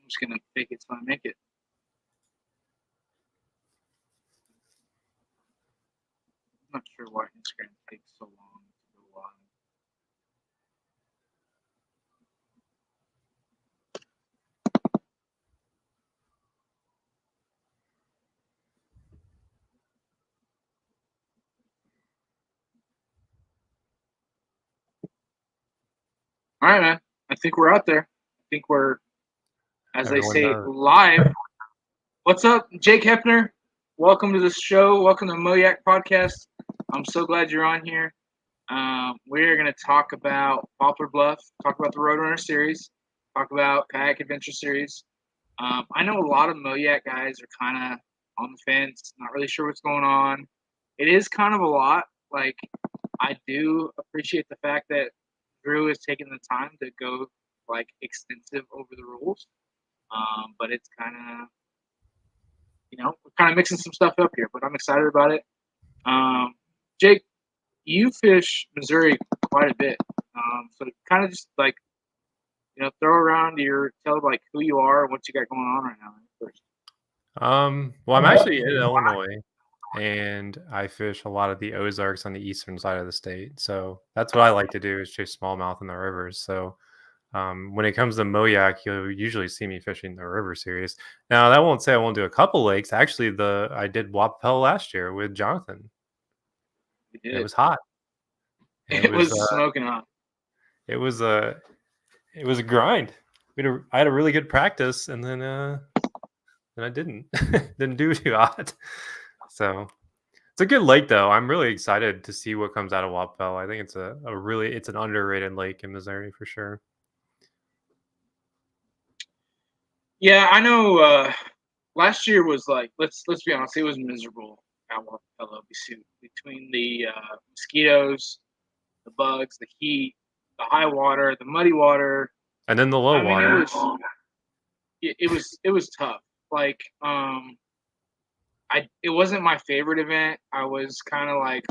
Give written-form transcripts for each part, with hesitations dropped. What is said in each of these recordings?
just gonna fake it till I make it. I'm not sure why Instagram takes so long to go live. All right, man. I think we're out there. I think we're, as they say, live. What's up, Jake Hepner? Welcome to the show. Welcome to Moyak Podcast. I'm so glad you're on here. We're going to talk about Poplar Bluff, talk about the Roadrunner series, talk about Kayak Adventure series. I know a lot of Moyak guys are kind of on the fence, not really sure what's going on. It is kind of a lot. Like, I do appreciate the fact that Drew has taken the time to go like extensive over the rules, but it's kind of, we're kind of mixing some stuff up here. But I'm excited about it. Jake, you fish Missouri quite a bit, so kind of just like throw around tell like who you are and what you got going on right now first. Well, I'm actually in Illinois, and I fish a lot of the Ozarks on the eastern side of the state. So that's what I like to do, is chase smallmouth in the rivers. So when it comes to Moyak, you'll usually see me fishing the river series. Now, that won't say I won't do a couple lakes. Actually, I did Wapel last year with Jonathan. It was hot. It was smoking hot. It was a grind. I had a really good practice, and then I didn't do too hot. So it's a good lake, though. I'm really excited to see what comes out of Wapel. I think it's it's an underrated lake in Missouri for sure. Yeah, I know. Last year was like, let's be honest, it was miserable at Wapello between the mosquitoes, the bugs, the heat, the high water, the muddy water, and then the low water. It was tough. Like, it wasn't my favorite event. I was kind of like,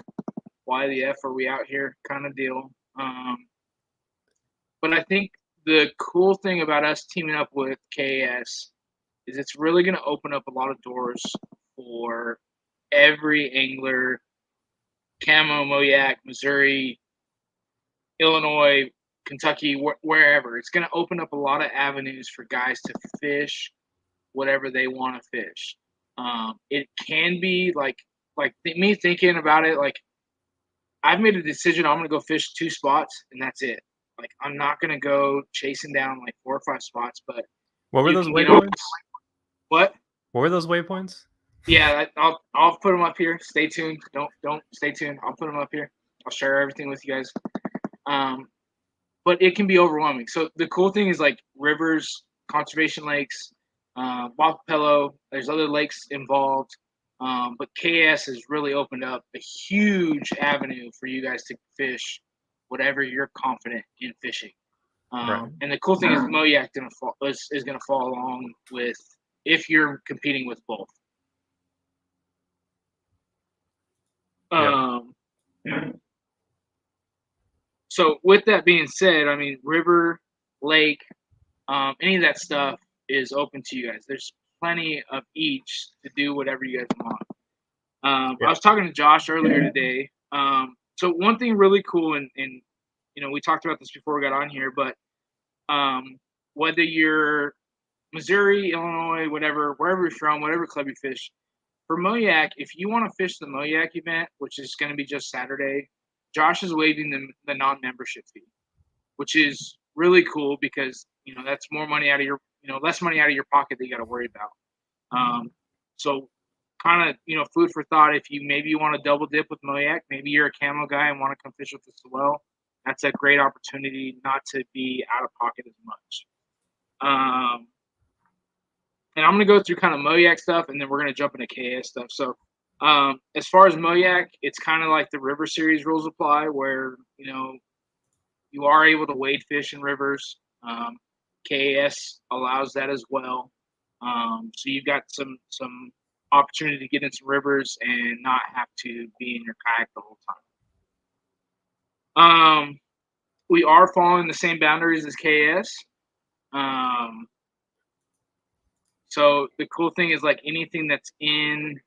why the F are we out here kind of deal. But I think the cool thing about us teaming up with KAS is it's really going to open up a lot of doors for every angler, Camo, Moyak, Missouri, Illinois, Kentucky, wherever. It's going to open up a lot of avenues for guys to fish whatever they want to fish. It can be like me thinking about it, like I've made a decision. I'm going to go fish 2 spots and that's it. Like, I'm not going to go chasing down like 4 or 5 spots, but what were those waypoints? What were those waypoints? Yeah, I'll put them up here. Stay tuned. Don't stay tuned. I'll put them up here. I'll share everything with you guys. But it can be overwhelming. So the cool thing is like rivers, conservation lakes, Wapello. There's other lakes involved. But KAS has really opened up a huge avenue for you guys to fish whatever you're confident in fishing. Right. And the cool thing is Moyak is going to fall along with if you're competing with both. So with that being said, I mean, river, lake, any of that stuff is open to you guys. There's plenty of each to do whatever you guys want. I was talking to Josh earlier today. So one thing really cool, and we talked about this before we got on here, but whether you're Missouri, Illinois, whatever, wherever you're from, whatever club you fish, for Moyak, if you want to fish the Moyak event, which is going to be just Saturday, Josh is waiving the non-membership fee, which is really cool because that's more money out of your less money out of your pocket that you got to worry about. So kind of food for thought. If maybe you want to double dip with Moyak, maybe you're a camo guy and want to come fish with us as well. That's a great opportunity not to be out of pocket as much. And I'm going to go through kind of Moyak stuff, and then we're going to jump into KAS stuff. So as far as Moyak, it's kind of like the river series rules apply where, you are able to wade fish in rivers. KAS allows that as well. So you've got some opportunity to get in some rivers and not have to be in your kayak the whole time. We are following the same boundaries as KAS. So the cool thing is like anything that's in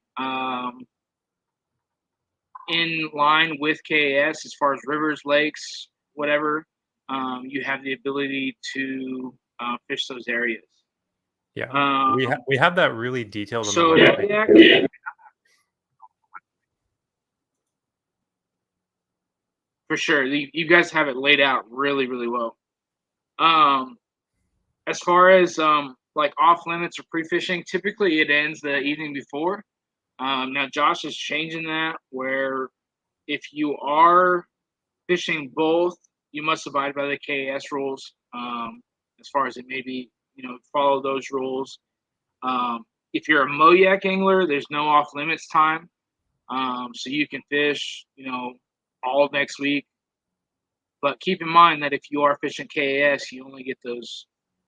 line with KAS as far as rivers, lakes, whatever, you have the ability to fish those areas. Yeah, we have that really detailed on the So website. For sure, you guys have it laid out really, really well. As far as like off limits or pre-fishing, typically it ends the evening before. Now Josh is changing that where if you are fishing both, you must abide by the KAS rules. As far as it may be, follow those rules. If you're a Moyak angler, there's no off limits time, so you can fish, all of next week. But keep in mind that if you are fishing KAS, you only get those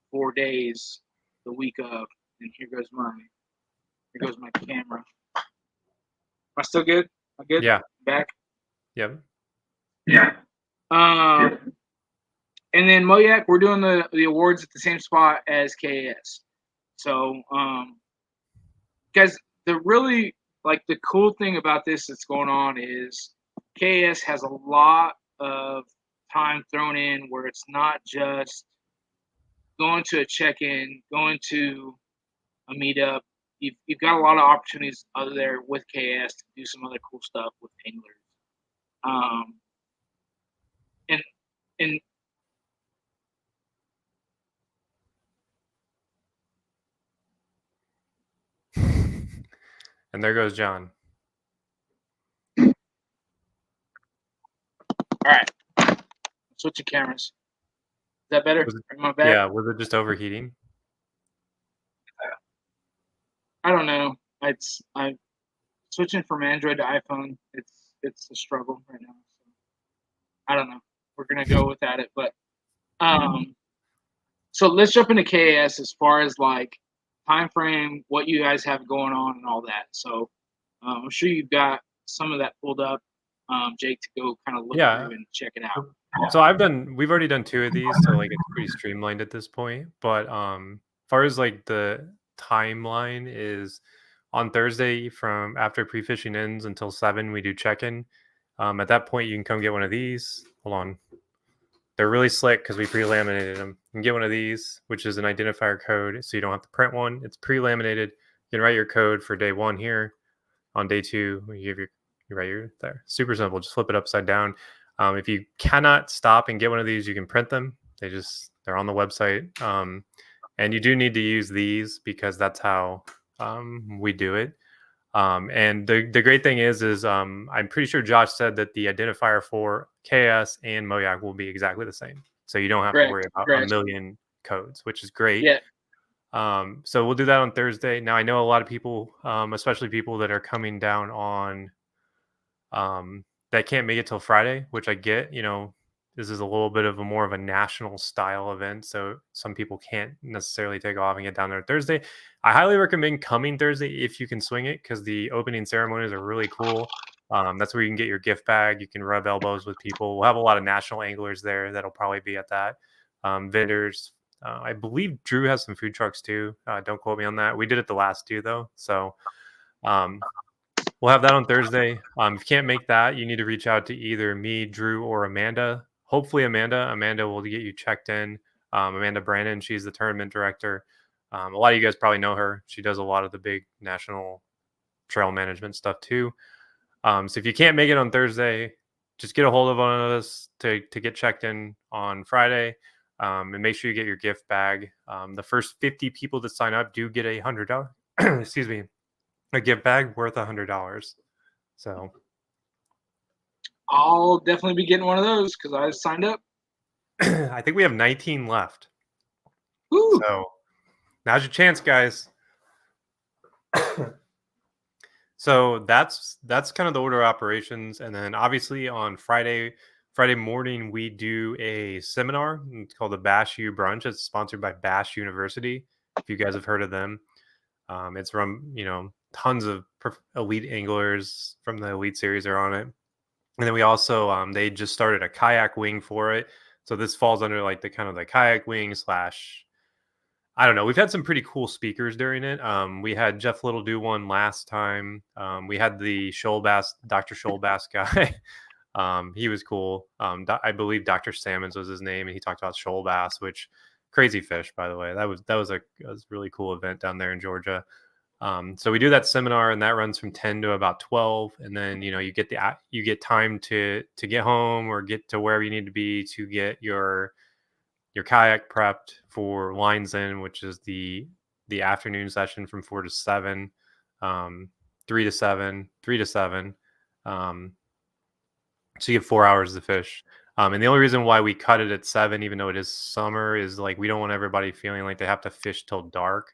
4 days the week of. And here goes my camera. Am I still good? Am I good? Yeah. Back? Yep. Yeah. And then Moyak, we're doing the awards at the same spot as KAS. So, guys, the really the cool thing about this that's going on is KAS has a lot of time thrown in where it's not just going to a check-in, going to a meetup. You've got a lot of opportunities other there with KAS to do some other cool stuff with anglers. And And there goes John. All right. Switching cameras. Is that better? Am I back? Yeah, was it just overheating? I don't know. I'm switching from Android to iPhone. It's a struggle right now. So I don't know. We're gonna go without it, but so let's jump into KAS as far as like time frame, what you guys have going on, and all that. So I'm sure you've got some of that pulled up, Jake, to go kind of look through and check it out. So we've already done 2 of these, so like it's pretty streamlined at this point. But as far as like the timeline is on Thursday from after pre-fishing ends until 7, we do check-in. At that point, you can come get one of these. Hold on. They're really slick because we pre-laminated them. You can get one of these, which is an identifier code, so you don't have to print one. It's pre-laminated. You can write your code for day 1 here. On day 2, you write your there. Super simple. Just flip it upside down. If you cannot stop and get one of these, you can print them. They're on the website. And you do need to use these because that's how we do it. And the great thing is I'm pretty sure Josh said that the identifier for KAS and Moyak will be exactly the same. So you don't have to worry about a million codes, which is great. Yeah. So we'll do that on Thursday. Now I know a lot of people, especially people that are coming down on that can't make it till Friday, which I get. This is a little bit of more of a national style event, so some people can't necessarily take off and get down there Thursday. I highly recommend coming Thursday if you can swing it, because the opening ceremonies are really cool. That's where you can get your gift bag. You can rub elbows with people. We'll have a lot of national anglers there that'll probably be at that. Vendors. I believe Drew has some food trucks too. Don't quote me on that. We did it the last 2 though, so we'll have that on Thursday. If you can't make that, you need to reach out to either me, Drew, or Amanda. Hopefully Amanda. Amanda will get you checked in. Amanda Brandon, she's the tournament director. A lot of you guys probably know her. She does a lot of the big national trail management stuff too. So if you can't make it on Thursday, just get a hold of one of us to get checked in on Friday. And make sure you get your gift bag. The first 50 people that sign up do get $100. Excuse me. A gift bag worth $100. So I'll definitely be getting one of those because I signed up. I think we have 19 left. Woo. So now's your chance, guys. So that's kind of the order of operations. And then obviously on Friday morning, we do a seminar. It's called the Bash U Brunch. It's sponsored by Bash University. If you guys have heard of them, it's from, tons of elite anglers from the elite series are on it. And then we also, they just started a kayak wing for it. So this falls under like the kind of the kayak wing / I don't know. We've had some pretty cool speakers during it. We had Jeff Little do one last time. We had the Dr. Shoal Bass guy. He was cool. I believe Dr. Salmons was his name, and he talked about shoal bass, which crazy fish, by the way. That was a really cool event down there in Georgia. So we do that seminar, and that runs from 10 to about 12, and then you get time to get home or get to wherever you need to be to get your kayak prepped for lines in, which is the afternoon session from 4 to 7, 3 to 7, 3 to 7. So you get 4 hours to fish. And the only reason why we cut it at 7, even though it is summer, is like we don't want everybody feeling like they have to fish till dark.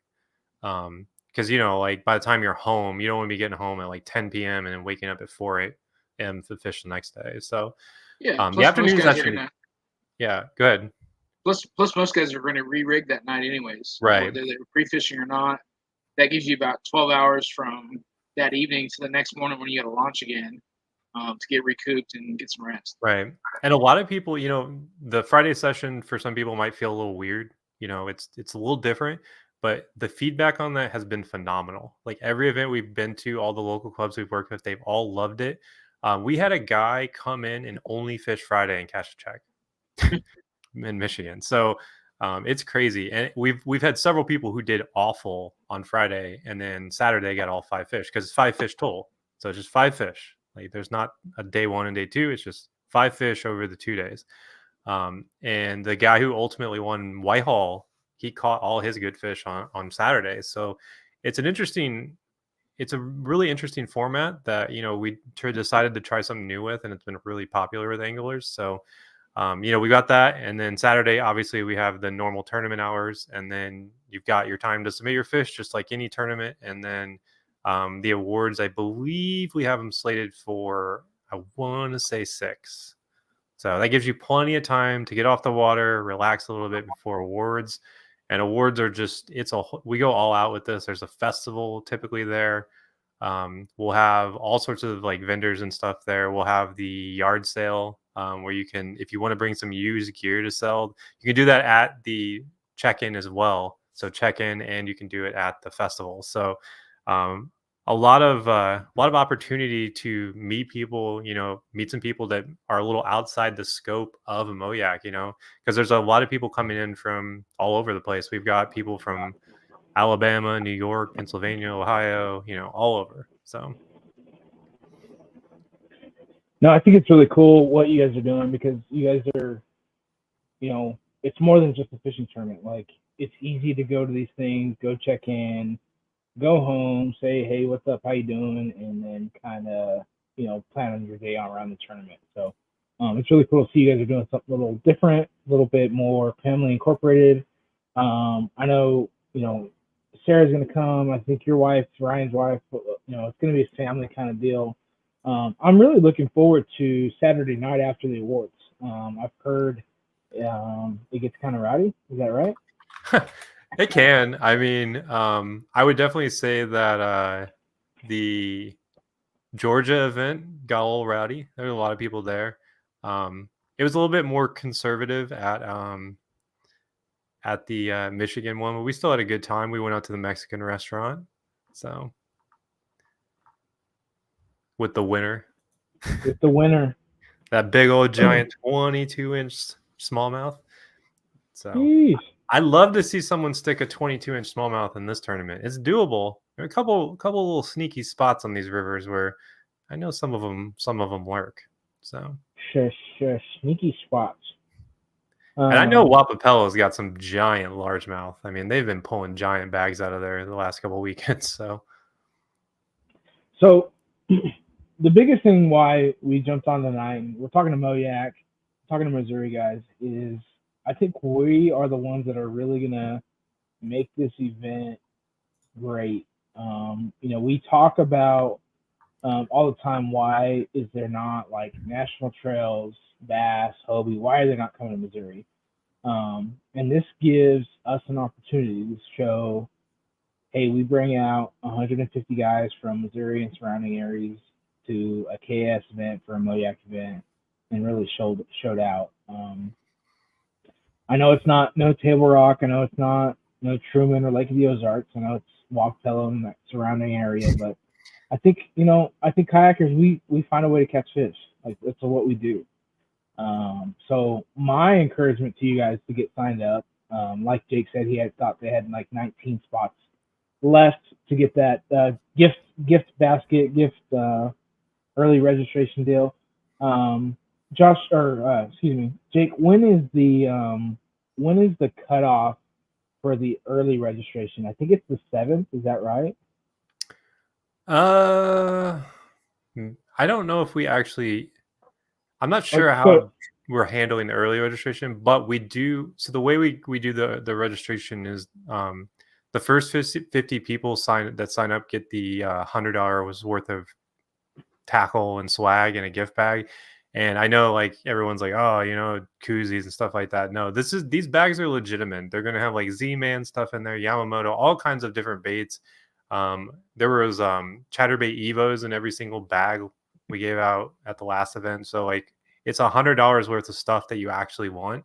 Because like by the time you're home, you don't want to be getting home at like 10 p.m. and then waking up at 4 a.m. to fish the next day. So Yeah. the afternoon session. Yeah, go ahead. Plus, most guys are going to re-rig that night anyways. Right. Whether they're pre-fishing or not, that gives you about 12 hours from that evening to the next morning when you got to launch again to get recouped and get some rest. Right. And a lot of people, the Friday session for some people might feel a little weird. It's a little different, but the feedback on that has been phenomenal. Like every event we've been to, all the local clubs we've worked with, they've all loved it. We had a guy come in and only fish Friday and cash a check in Michigan. So it's crazy. And we've had several people who did awful on Friday, and then Saturday got all 5 fish because it's 5 fish total. So it's just 5 fish. Like there's not a day 1 and day 2. It's just 5 fish over the 2 days. And the guy who ultimately won Whitehall, he caught all his good fish on Saturday. So it's a really interesting format that, we decided to try something new with, and it's been really popular with anglers. So, we got that. And then Saturday, obviously we have the normal tournament hours, and then you've got your time to submit your fish, just like any tournament. And then, the awards, I believe we have them slated for, I want to say 6. So that gives you plenty of time to get off the water, relax a little bit before awards. And awards are just, we go all out with this. There's a festival typically there. We'll have all sorts of like vendors and stuff there. We'll have the yard sale where you can, if you want to bring some used gear to sell, you can do that at the check-in as well. So check in, and you can do it at the festival. So a lot of opportunity to meet people, meet some people that are a little outside the scope of a MOYAC, because there's a lot of people coming in from all over the place. We've got people from Alabama, New York, Pennsylvania, Ohio, all over. So. No, I think it's really cool what you guys are doing, because you guys are, it's more than just a fishing tournament. Like, it's easy to go to these things, go check in, go home, say, hey, what's up, how you doing, and then kind of, plan on your day around the tournament. So it's really cool to see you guys are doing something a little different, a little bit more family incorporated. I know, Sarah's going to come. I think your wife, Ryan's wife, it's going to be a family kind of deal. I'm really looking forward to Saturday night after the awards. I've heard it gets kind of rowdy. Is that right? It can. I mean, I would definitely say that the Georgia event got a little rowdy. There were a lot of people there. It was a little bit more conservative at the Michigan one, but we still had a good time. We went out to the Mexican restaurant. So with the winner. That big old giant 22-inch smallmouth. So Jeez. I'd love to see someone stick a 22-inch smallmouth in this tournament. It's doable. There are a couple little sneaky spots on these rivers where I know some of them lurk. So sure, sneaky spots. And I know Wapapella's got some giant largemouth. I mean, they've been pulling giant bags out of there the last couple of weekends. So the biggest thing why we jumped on tonight, and we're talking to MOYAC, talking to Missouri guys, is I think we are the ones that are really going to make this event great. We talk about all the time, why is there not like national trails, bass, Hobie? Why are they not coming to Missouri? And this gives us an opportunity to show, hey, we bring out 150 guys from Missouri and surrounding areas to a KAS event for a MOYAC event, and really showed out. I know it's not no Table Rock. I know it's not Truman or Lake of the Ozarks. I know it's Waukpelo and that surrounding area, but I think kayakers we find a way to catch fish. Like that's what we do. So my encouragement to you guys to get signed up, like Jake said, he had thought they had like 19 spots left to get that gift basket early registration deal. Jake, when is the cutoff for the early registration? I think it's the 7th. Is that right? I don't know if we actually. I'm not sure how we're handling the early registration, but we do. So the way we do the registration is the first 50 people sign up get the $100 worth of tackle and swag and a gift bag. And I know like everyone's like, oh, koozies and stuff like that. No, these bags are legitimate. They're gonna have like Z-Man stuff in there, Yamamoto, all kinds of different baits. There was chatterbait Evos in every single bag we gave out at the last event. So like it's $100 worth of stuff that you actually want.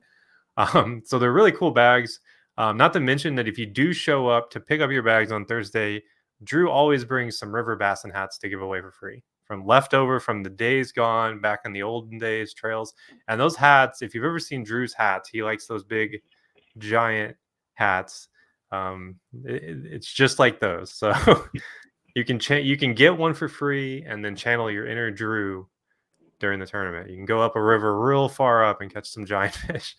So they're really cool bags. Not to mention that if you do show up to pick up your bags on Thursday, Drew always brings some river bassin hats to give away for free from leftover from the days gone back in the olden days trails. And those hats, if you've ever seen Drew's hats, he likes those big giant hats. It's just like those. So you can get one for free and then channel your inner Drew during the tournament. You can go up a river real far up and catch some giant fish.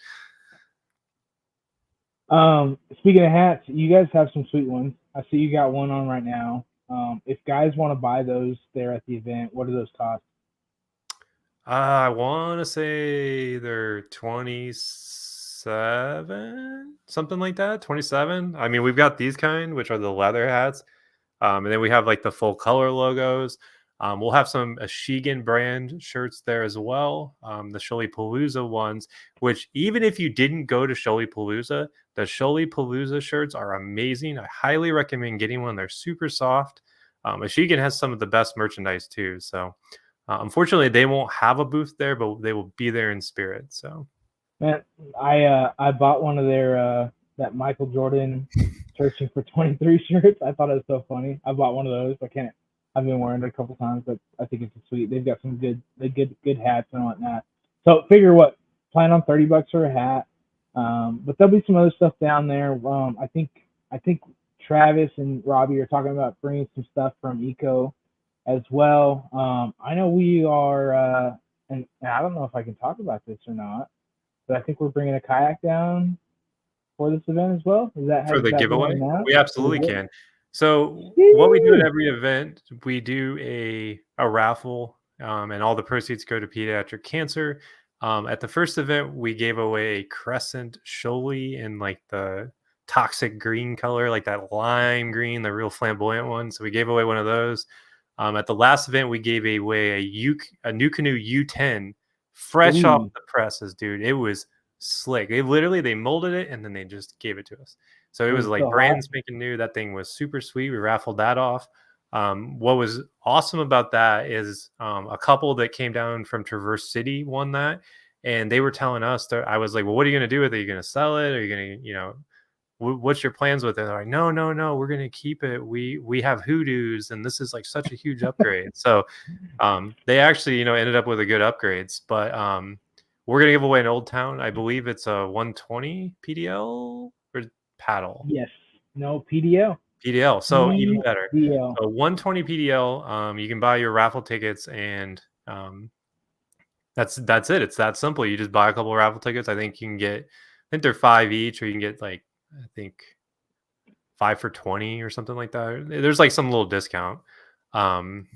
Speaking of hats, you guys have some sweet ones. I see you got one on right now. If guys want to buy those there at the event, what do those cost? I want to say they're 27, something like that. 27. I mean, we've got these kind, which are the leather hats. And then we have like the full color logos. We'll have some Ashigan brand shirts there as well. The Sholi Palooza ones, which even if you didn't go to Sholi Palooza, the Sholi Palooza shirts are amazing. I highly recommend getting one. They're super soft. Ashigan has some of the best merchandise too. So unfortunately, they won't have a booth there, but they will be there in spirit. So, man, I bought one of their that Michael Jordan searching for 23 shirts. I thought it was so funny. I bought one of those. I've been wearing it a couple times, but I think it's sweet. They've got some good hats and whatnot. So figure what, plan on $30 for a hat. But there'll be some other stuff down there. I think Travis and Robbie are talking about bringing some stuff from Eco as well. I know we are, and I don't know if I can talk about this or not, but I think we're bringing a kayak down for this event as well. Is that for the giveaway? We absolutely can. So what we do at every event, we do a raffle, and all the proceeds go to pediatric cancer. At the first event, we gave away a crescent Sholi in like the toxic green color, like that lime green, the real flamboyant one. So we gave away one of those. At the last event, we gave away a New Canoe U10 fresh off the presses, dude. It was slick. They molded it and then they just gave it to us. So it was like brand spanking new. That thing was super sweet. We raffled that off. What was awesome about that is a couple that came down from Traverse City won that, and they were telling us that I was like, well, what are you going to do with it? Are you going to sell it? Are you going to, what's your plans with it? They're like, no, we're going to keep it. We have hoodoos, and this is like such a huge upgrade. So they actually, ended up with a good upgrades, but we're going to give away an Old Town. I believe it's a 120 PDL or paddle. Yes. No, PDL. PDL. So even better. PDL. So 120 PDL. You can buy your raffle tickets, and that's it. It's that simple. You just buy a couple of raffle tickets. I think they're $5 each, or you can get like, I think 5 for $20 or something like that. There's like some little discount. And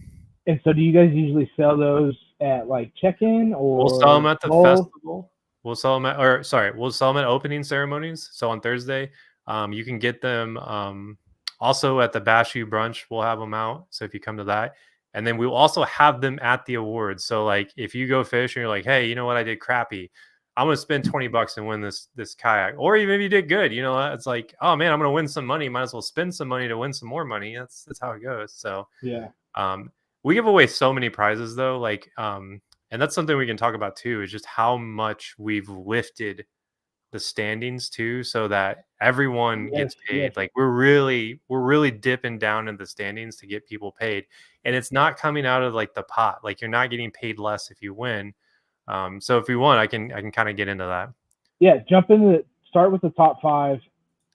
so do you guys usually sell those at like check-in, or we'll sell them at the festival? We'll sell them at opening ceremonies. So on Thursday, you can get them also at the Bashu brunch. We'll have them out. So if you come to that, and then we'll also have them at the awards. So like if you go fish and you're like, hey, you know what, I did crappy, I'm going to spend $20 and win this kayak. Or even if you did good, it's like, oh man, I'm going to win some money. Might as well spend some money to win some more money. That's how it goes. So yeah. We give away so many prizes though. Like, and that's something we can talk about too, is just how much we've lifted the standings too, so that everyone gets paid. Yes. Like we're really dipping down in the standings to get people paid, and it's not coming out of like the pot. Like you're not getting paid less if you win. So if you want, I can kind of get into that. Yeah, start with the top 5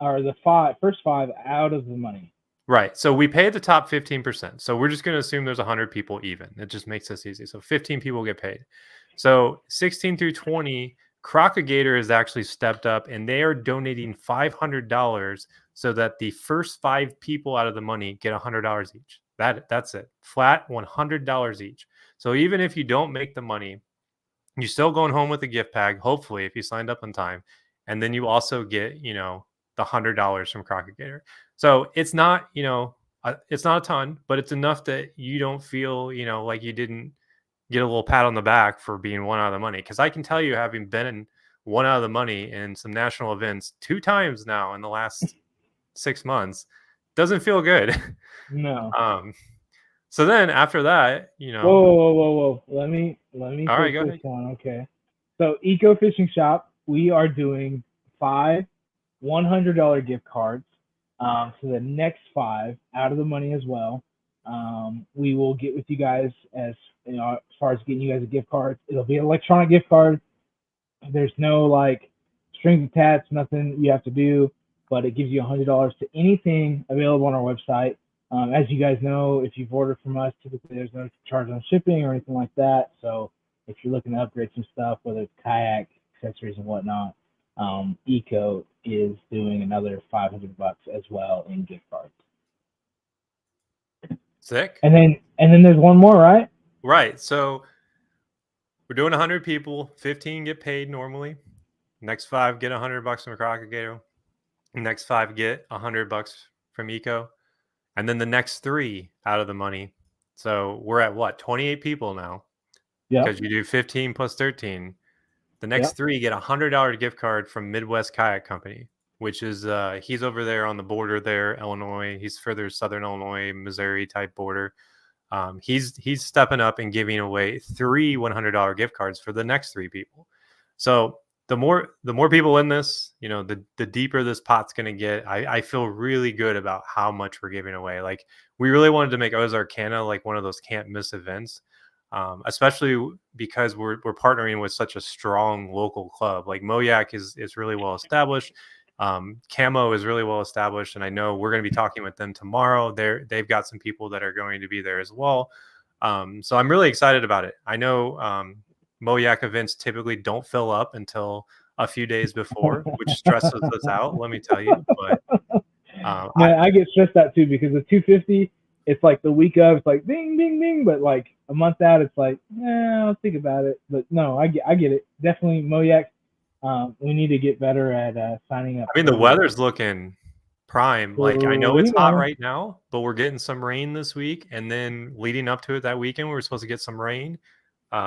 or the first 5 out of the money. Right. So we pay the top 15%. So we're just going to assume there's 100 people even. It just makes this easy. So 15 people get paid. So 16 through 20, Crocagator has actually stepped up and they are donating $500 so that the first 5 people out of the money get $100 each. That's it. Flat $100 each. So even if you don't make the money, you're still going home with a gift bag, hopefully, if you signed up on time. And then you also get, the $100 from Crocagator. So it's not, it's not a ton, but it's enough that you don't feel, like you didn't get a little pat on the back for being one out of the money. Because I can tell you, having been in one out of the money in some national events 2 times now in the last 6 months, doesn't feel good. No. So then after that, Whoa. Let me all right, take go this ahead. one. Okay. So Eco Fishing Shop, we are doing 5 $100 gift cards. So the next 5 out of the money as well. We will get with you guys as far as getting you guys a gift card. It'll be an electronic gift card. There's no like strings attached, nothing you have to do, but it gives you $100 to anything available on our website. As you guys know, if you've ordered from us, typically there's no charge on shipping or anything like that. So if you're looking to upgrade some stuff, whether it's kayak accessories and whatnot, Eco is doing another $500 as well in gift cards. Sick. And then there's one more, right? Right. So we're doing 100 people. 15 get paid normally. Next 5 get $100 from Crocagator. Next 5 get $100 from Eco. And then the next 3 out of the money. So we're at what? 28 people now. Yeah. Because you do 15 plus 13. The next 3 get a $100 gift card from Midwest Kayak Company, which is he's over there on the border there, Illinois. He's further southern Illinois, Missouri type border. He's stepping up and giving away 3 $100 gift cards for the next 3 people. So the more people in this, the deeper this pot's going to get. I feel really good about how much we're giving away. Like we really wanted to make Ozarkana like one of those can't miss events. Especially because we're partnering with such a strong local club. Like Moyak is really well established. Camo is really well established, and I know we're going to be talking with them tomorrow. They've got some people that are going to be there as well. So I'm really excited about it. I know Moyak events typically don't fill up until a few days before, which stresses us out, let me tell you. But I get stressed out too because the 250, it's like the week of, it's like bing, bing, bing, but like a month out, it's like, I'll think about it. But no, I get it. Definitely Moyak. We need to get better at signing up. I mean, the weather's looking prime. Like I know it's hot right now, but we're getting some rain this week, and then leading up to it that weekend, we're supposed to get some rain,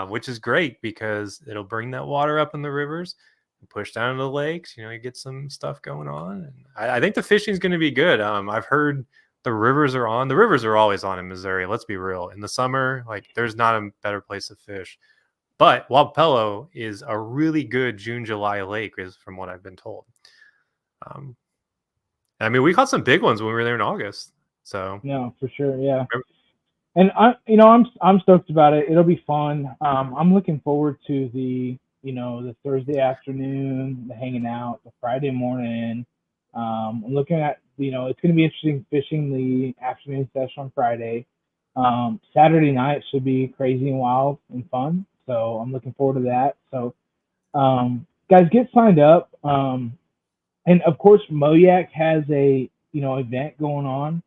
which is great because it'll bring that water up in the rivers, and push down into the lakes. You get some stuff going on, and I think the fishing is going to be good. I've heard the rivers are on. The rivers are always on in Missouri. Let's be real. In the summer, like there's not a better place to fish. But Wapello is a really good June, July lake, is from what I've been told. I mean, we caught some big ones when we were there in August. So no, for sure, yeah. And I'm stoked about it. It'll be fun. I'm looking forward to the Thursday afternoon, the hanging out, the Friday morning. I'm looking at it's going to be interesting fishing the afternoon session on Friday. Saturday night should be crazy and wild and fun. So I'm looking forward to that. So, guys, get signed up. And of course, Moyak has a event going on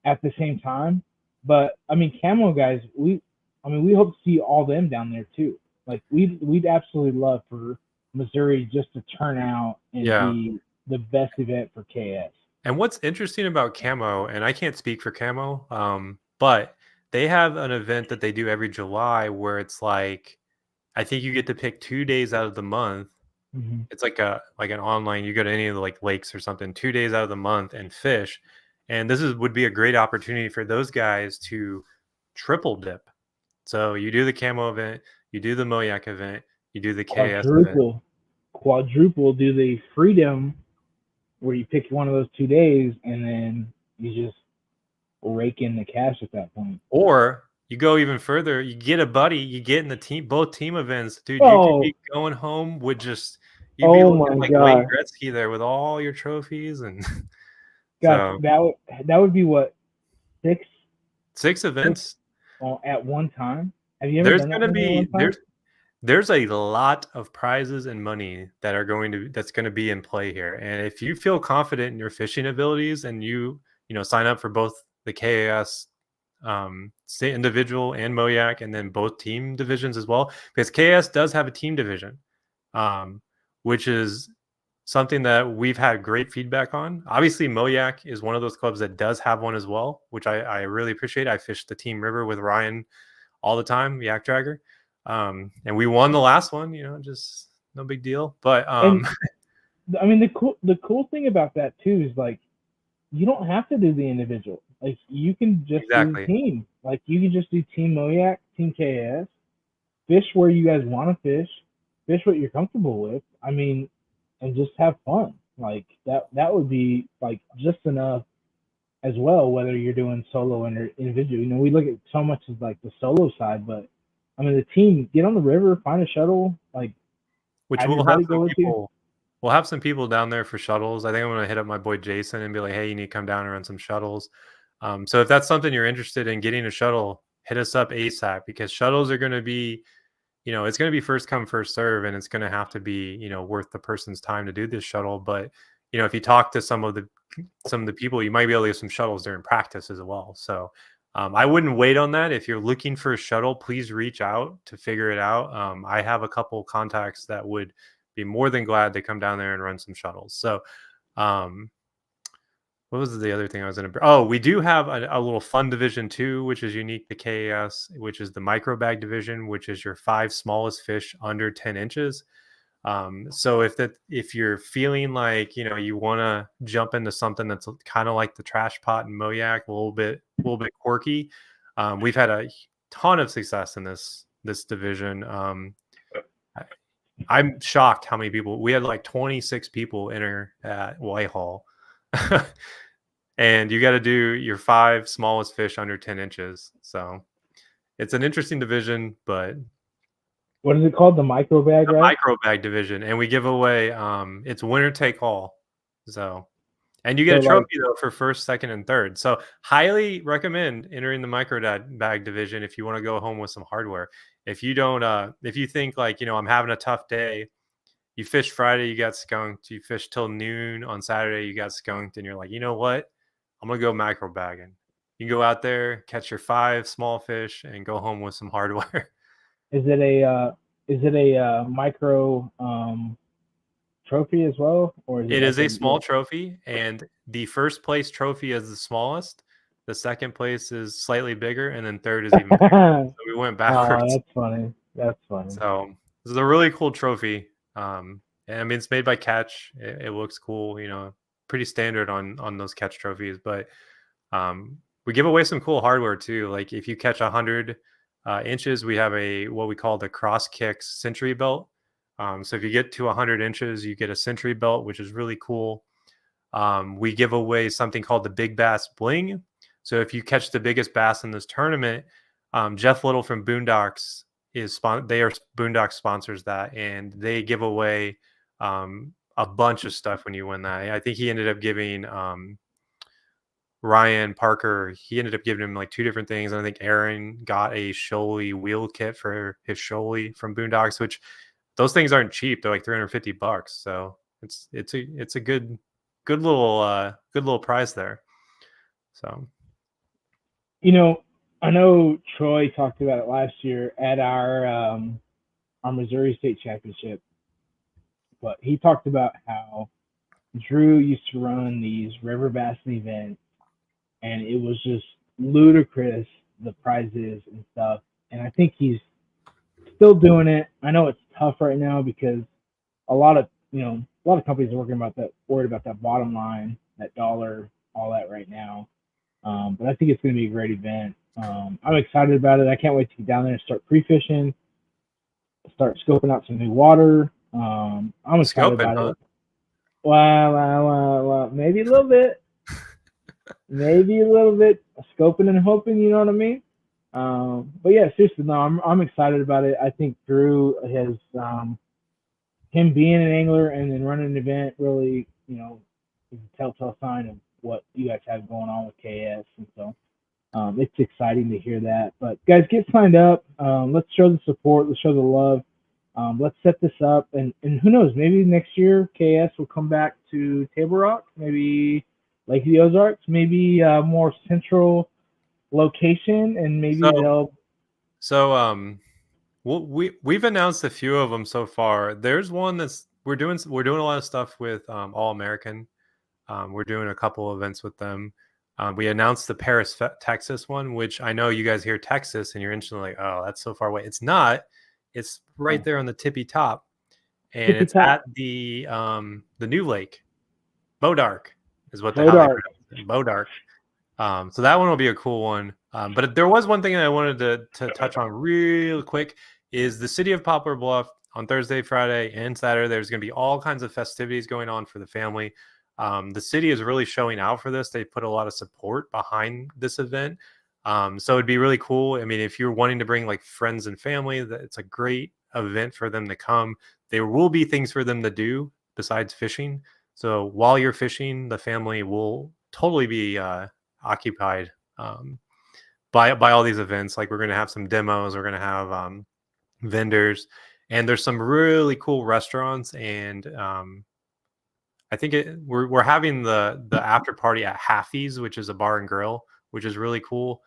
at the same time. But I mean, Camo guys, we hope to see all them down there too. Like we'd absolutely love for Missouri just to turn out and be the best event for KAS. And what's interesting about Camo, and I can't speak for Camo, but they have an event that they do every July where it's like, I think you get to pick 2 days out of the month. Mm-hmm. It's like an online, you go to any of the like lakes or something, 2 days out of the month and fish. And this would be a great opportunity for those guys to triple dip. So you do the Camo event, you do the Moyak event, you do the KAS event. quadruple, do the freedom where you pick one of those 2 days and then you just rake in the cash at that point. Or you go even further, you get a buddy, you get in the team, both team events, dude. You Oh. could be going home with just you'd be Oh looking my like Wayne God. Gretzky there with all your trophies and God, so that would be what, 6 6 events. at one time? Have you ever There's done that gonna many at one be time? there's a lot of prizes and money that are that's going to be in play here. And if you feel confident in your fishing abilities and you sign up for both the KAS state individual and MOYAC and then both team divisions as well, because KAS does have a team division, which is something that we've had great feedback on. Obviously, MOYAC is one of those clubs that does have one as well, which I really appreciate. I fished the team river with Ryan all the time, Yak Dragger. And we won the last one, just no big deal. But And I mean, the cool thing about that too is like you don't have to do the individual. Like you can just exactly. do team. Like you can just do team MOYAC, team KAS, fish where you guys want to fish what you're comfortable with. I mean, and just have fun. Like that would be like just enough as well, whether you're doing solo or individual. We look at so much as like the solo side, but I mean the team, get on the river, find a shuttle, like which have we'll your have buddy some go with people. you. We'll have some people down there for shuttles. I think I'm going to hit up my boy Jason and be like, hey, you need to come down and run some shuttles. So if that's something you're interested in getting a shuttle, hit us up ASAP, because shuttles are going to be, it's going to be first come, first serve, and it's going to have to be, worth the person's time to do this shuttle. But, if you talk to some of the people, you might be able to get some shuttles during practice as well. So I wouldn't wait on that. If you're looking for a shuttle, please reach out to figure it out. I have a couple contacts that would be more than glad to come down there and run some shuttles. So what was the other thing I was going to? Oh, we do have a little fun division too, which is unique to KAS, which is the micro bag division, which is your 5 smallest fish under 10 inches. So if you're feeling like, you want to jump into something that's kind of like the trash pot and MOYAC, a little bit quirky, we've had a ton of success in this division. I'm shocked how many people we had. Like 26 people enter at Whitehall. And you got to do your 5 smallest fish under 10 inches. So it's an interesting division, but what is it called? The micro bag, right? Micro bag division. And we give away, it's winner take all. So, and you get a trophy though for first, second, and third. So highly recommend entering the micro bag division if you want to go home with some hardware. If you don't, if you think like, I'm having a tough day, you fish Friday, you got skunked. You fish till noon on Saturday, you got skunked, and you're like, you know what? I'm gonna go micro bagging. You can go out there, catch your 5 small fish, and go home with some hardware. Is it a micro trophy as well, or is it is a small trophy, and the first place trophy is the smallest. The second place is slightly bigger, and then third is even bigger. So we went backwards. Oh, that's funny. So this is a really cool trophy. And I mean, it's made by Catch. It looks cool, pretty standard on those Catch trophies. But we give away some cool hardware too. Like if you catch 100 inches, we have what we call the Cross Kicks Century Belt. So if you get to 100 inches, you get a Century Belt, which is really cool. We give away something called the Big Bass Bling. So if you catch the biggest bass in this tournament, Jeff Little from Boondocks Boondocks sponsors that, and they give away a bunch of stuff when you win that. I think he ended up giving Ryan Parker, he ended up giving him like 2 different things. And I think Aaron got a Shoaly wheel kit for his Shoaly from Boondocks, which those things aren't cheap. They're like $350. So it's a good little prize there. So, I know Troy talked about it last year at our Missouri State Championship, but he talked about how Drew used to run these river bass events, and it was just ludicrous, the prizes and stuff. And I think he's still doing it. I know it's tough right now because a lot of companies are worried about that bottom line, that dollar, all that right now. But I think it's going to be a great event. I'm excited about it. I can't wait to get down there and start pre-fishing, start scoping out some new water. I'm excited Scoping, about huh? it. Wow. Maybe a little bit. Maybe a little bit scoping and hoping, you know what I mean? But yeah, seriously, no, I'm excited about it. I think Drew has him being an angler and then running an event really, is a telltale sign of what you guys have going on with KS, and so it's exciting to hear that. But guys, get signed up. Let's show the support. Let's show the love. Let's set this up, and who knows? Maybe next year KS will come back to Table Rock, maybe Lake of the Ozarks, maybe a more central location, and maybe they'll. So well, we've announced a few of them so far. There's one that's we're doing a lot of stuff with All American. We're doing a couple events with them. We announced the Paris, Texas one, which I know you guys hear Texas and you're instantly like, oh, that's so far away. It's not. It's right there on the tippy top, and Tippy it's top. at the new lake, Bodark is what how they Bodark. pronounce it, Bodark. So that one will be a cool one. But there was one thing that I wanted to touch on real quick is the city of Poplar Bluff on Thursday, Friday, and Saturday. There's going to be all kinds of festivities going on for the family. The city is really showing out for this. They put a lot of support behind this event. So it'd be really cool. I mean, if you're wanting to bring like friends and family, it's a great event for them to come. There will be things for them to do besides fishing. So while you're fishing, the family will totally be occupied by all these events. Like we're going to have some demos. We're going to have vendors, and there's some really cool restaurants. And I think we're having the after party at Haffy's, which is a bar and grill, which is really cool.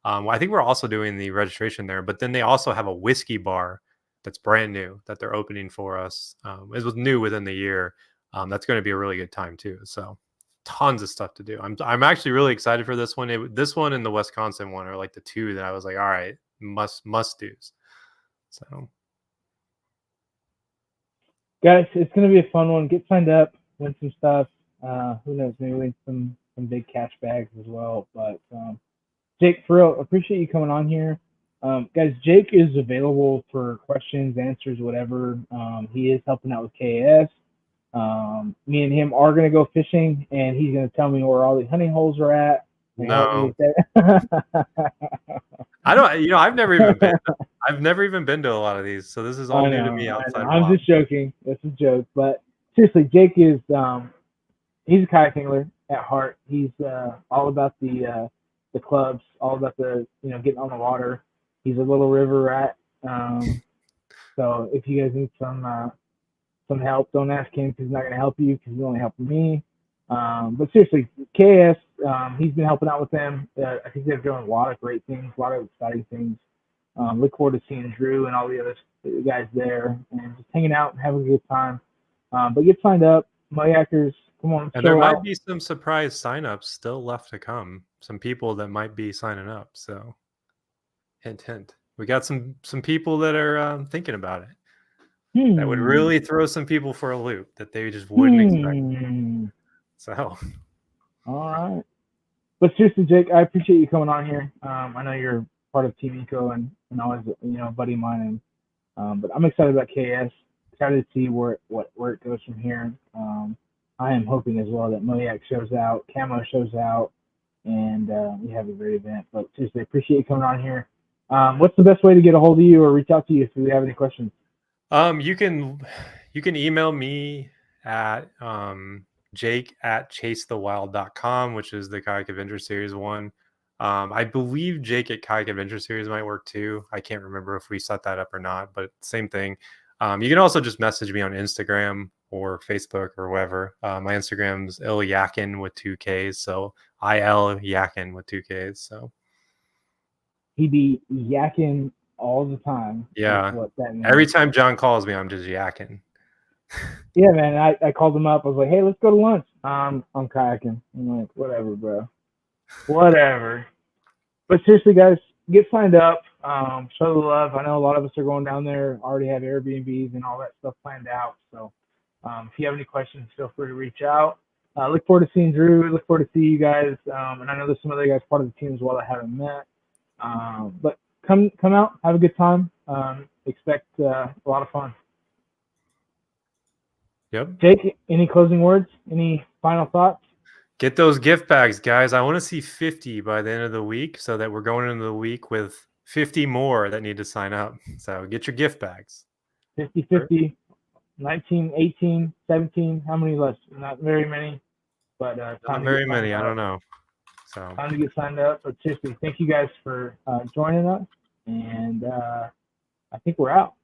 I think we're also doing the registration there, but then they also have a whiskey bar that's brand new that they're opening for us. It was new within the year. That's going to be a really good time too. So tons of stuff to do. I'm actually really excited for this one. This one and the Wisconsin one are like the two that I was like, all right, must do's. So Guys, it's gonna be a fun one. Get signed up, win some stuff. Who knows? Maybe win some big cash bags as well. But Jake, for real, appreciate you coming on here. Guys, Jake is available for questions, answers, whatever. He is helping out with KAS. Me and him are gonna go fishing, and he's gonna tell me where all the hunting holes are at. No, I don't. I've never even been. I've never even been to a lot of these, so this is all new to me. Outside, I'm just joking. That's a joke, but seriously, Jake is he's a kayak angler at heart. He's all about the clubs, all about the getting on the water. He's a little river rat. So if you guys need some help, don't ask him because he's not going to help you because he's only helping me. But seriously, KS, he's been helping out with them. I think they're doing a lot of great things, a lot of exciting things. Look forward to seeing Drew and all the other guys there and just hanging out and having a good time. But get signed up, Moyakers. Come on, and there might be some surprise signups still left to come. Some people that might be signing up. So, hint, hint. We got some people that are thinking about it. That would really throw some people for a loop that they just wouldn't expect. So, all right. But seriously, Jake, I appreciate you coming on here. I know you're part of Team Eco and always a buddy of mine, and but I'm excited about KS. Excited to see where it goes from here. I am hoping as well that Moyak shows out, Camo shows out, and we have a great event. But seriously, appreciate you coming on here. What's the best way to get a hold of you or reach out to you if we have any questions? You can email me at jake@chasethewild.com, which is the Kayak Adventure Series one. I believe Jake at Kayak Adventure Series might work too. I can't remember if we set that up or not, but same thing. You can also just message me on Instagram or Facebook or wherever. My Instagram's ilyakin with 2 Ks, so IL Yakin with 2 Ks. So he be yakking all the time. Yeah. What that means. Every time John calls me, I'm just yakking. Yeah, man. I called him up. I was like, hey, let's go to lunch. I'm kayaking. I'm like, whatever, bro. Whatever. But seriously, guys, get signed up. Show the love. I know a lot of us are going down there, already have Airbnbs and all that stuff planned out. So if you have any questions, feel free to reach out. Look forward to seeing Drew. Look forward to see you guys. And I know there's some other guys part of the team as well that I haven't met. But come out, have a good time. Expect a lot of fun. Yep. Jake, any closing words? Any final thoughts? Get those gift bags, guys. I want to see 50 by the end of the week so that we're going into the week with 50 more that need to sign up. So get your gift bags. 50-50, 19, 18, 17. How many left? Not very many, but Not very many. I don't know. So time to get signed up. But seriously, thank you guys for joining us, and I think we're out.